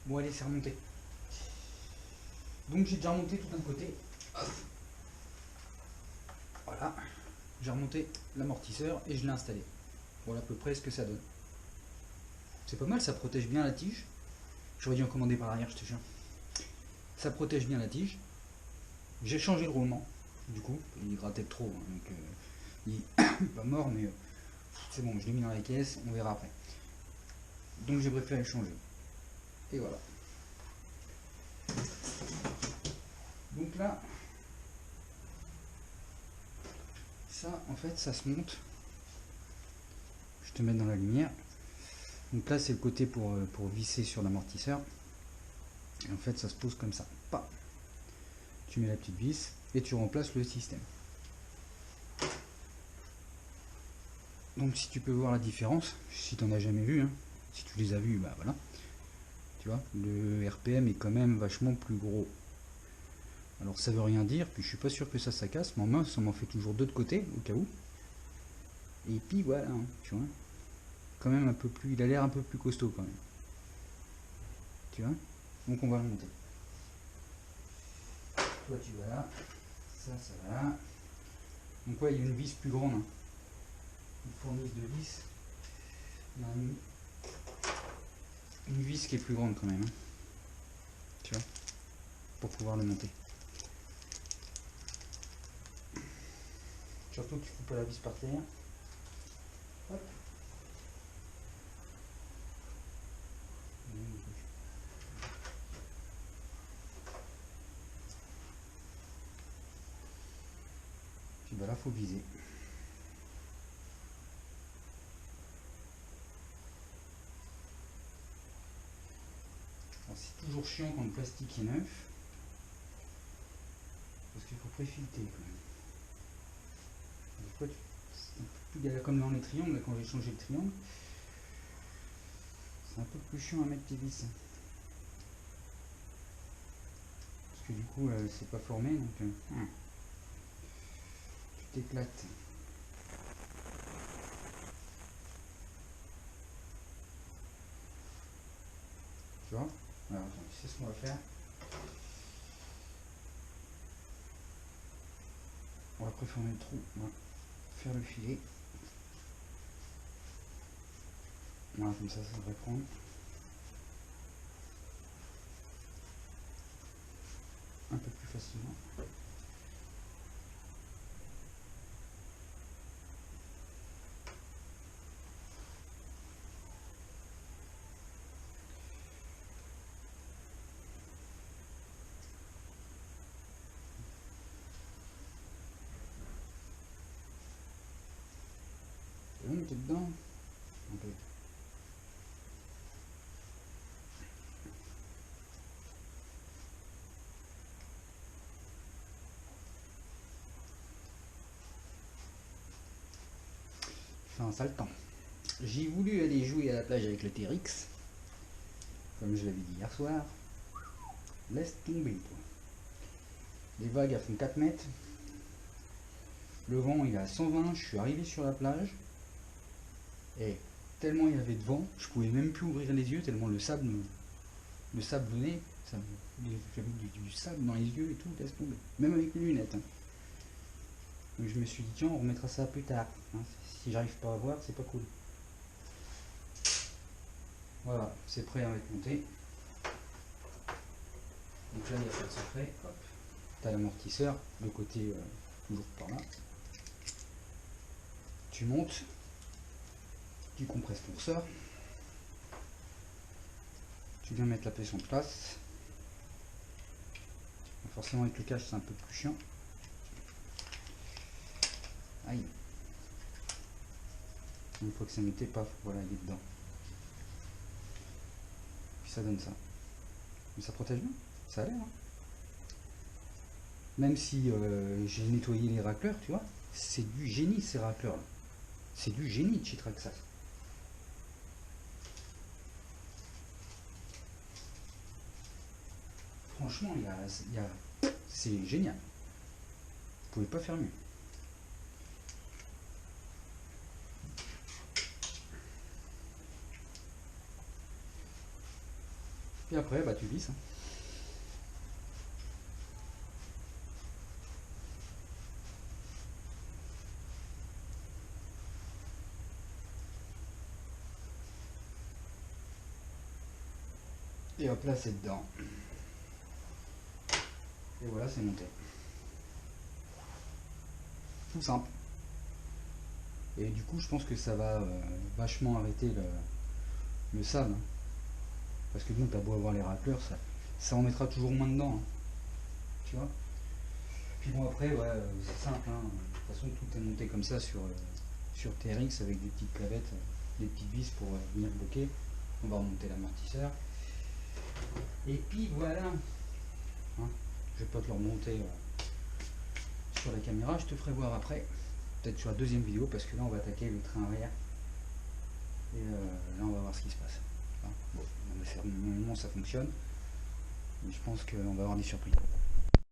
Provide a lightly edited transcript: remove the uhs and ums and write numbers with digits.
Bon allez, c'est remonté. Donc j'ai déjà remonté tout d'un côté. Voilà. J'ai remonté l'amortisseur et je l'ai installé. Voilà à peu près ce que ça donne. C'est pas mal, ça protège bien la tige. J'aurais dû en commander par l'arrière, je te jure. Ça protège bien la tige. J'ai changé le roulement. Du coup, il grattait trop. Hein, donc, il n'est pas mort, mais c'est bon, je l'ai mis dans la caisse, on verra après. Donc j'ai préféré changer. Et voilà. Donc là, ça en fait ça se monte. Je te mets dans la lumière. Donc là c'est le côté pour visser sur l'amortisseur. Et en fait ça se pose comme ça. Pas. Tu mets la petite vis et tu remplaces le système. Donc si tu peux voir la différence, si tu n'en as jamais vu, hein, si tu les as vus, bah voilà. Tu vois, le RPM est quand même vachement plus gros. Alors ça veut rien dire, puis je suis pas sûr que ça casse, mais en main ça m'en fait toujours deux de côté, au cas où. Et puis voilà, hein, tu vois. Quand même un peu plus, il a l'air un peu plus costaud quand même. Tu vois. Donc on va le monter. Toi tu vas là, ça va là. Donc ouais, il y a une vis plus grande. Hein. Une fourniture de vis. Il y a une vis qui est plus grande quand même. Hein. Tu vois. Pour pouvoir le monter. Surtout que tu fous pas la vis par terre. Hop. Puis bah là faut viser. C'est toujours chiant quand le plastique est neuf. Parce qu'il faut préfilter quand même. Des fois, c'est un peu plus galère comme dans les triangles, là, quand j'ai changé le triangle. C'est un peu plus chiant à mettre tes vis. Parce que du coup, c'est pas formé, donc tu t'éclates. Tu vois. Alors attends, tu sais ce qu'on va faire. On va préformer le trou. On va faire le filet. Voilà, comme ça devrait prendre. Un peu plus facilement. Et on était dedans. Un peu. Fait un sale temps. J'ai voulu aller jouer à la plage avec le TRX, comme je l'avais dit hier soir. Laisse tomber toi. Les vagues elles font 4 mètres. Le vent il est à 120, je suis arrivé sur la plage. Et tellement il y avait de vent, je pouvais même plus ouvrir les yeux, tellement le sable venait. J'avais du sable dans les yeux et tout, laisse tomber. Même avec les lunettes. Hein. Donc je me suis dit tiens on remettra ça plus tard. Hein. Si j'arrive pas à voir, c'est pas cool. Voilà, c'est prêt à être monté. Donc là il n'y a pas de secret. Hop. Tu as l'amortisseur, le côté toujours par là. Tu montes, tu compresses ton ressort. Tu viens mettre la pièce en place. Forcément avec le cache c'est un peu plus chiant. Aïe. Une fois que c'est monté, paf, voilà, il est dedans. Puis ça donne ça. Mais ça protège bien, ça a l'air. Hein. Même si j'ai nettoyé les racleurs, tu vois, c'est du génie ces racleurs là. C'est du génie de chez Traxxas. Franchement, c'est génial. Vous pouvez pas faire mieux. Puis après, bah, tu visses. Hein. Et hop là, c'est dedans. Et voilà, c'est monté. Tout simple. Et du coup, je pense que ça va vachement arrêter le sable. Hein. Parce que nous, t'as beau avoir les racleurs, ça en mettra toujours moins dedans. Hein. Tu vois. Puis bon, après, ouais, c'est simple. Hein. De toute façon, tout est monté comme ça sur TRX avec des petites clavettes, des petites vis pour venir bloquer. On va remonter l'amortisseur. Et puis voilà. Hein. Je vais pas te le remonter sur la caméra, je te ferai voir après. Peut-être sur la deuxième vidéo, parce que là, on va attaquer le train arrière. Et là, on va voir ce qui se passe. Hein. Bon, normalement, ça fonctionne. Mais je pense qu'on va avoir des surprises.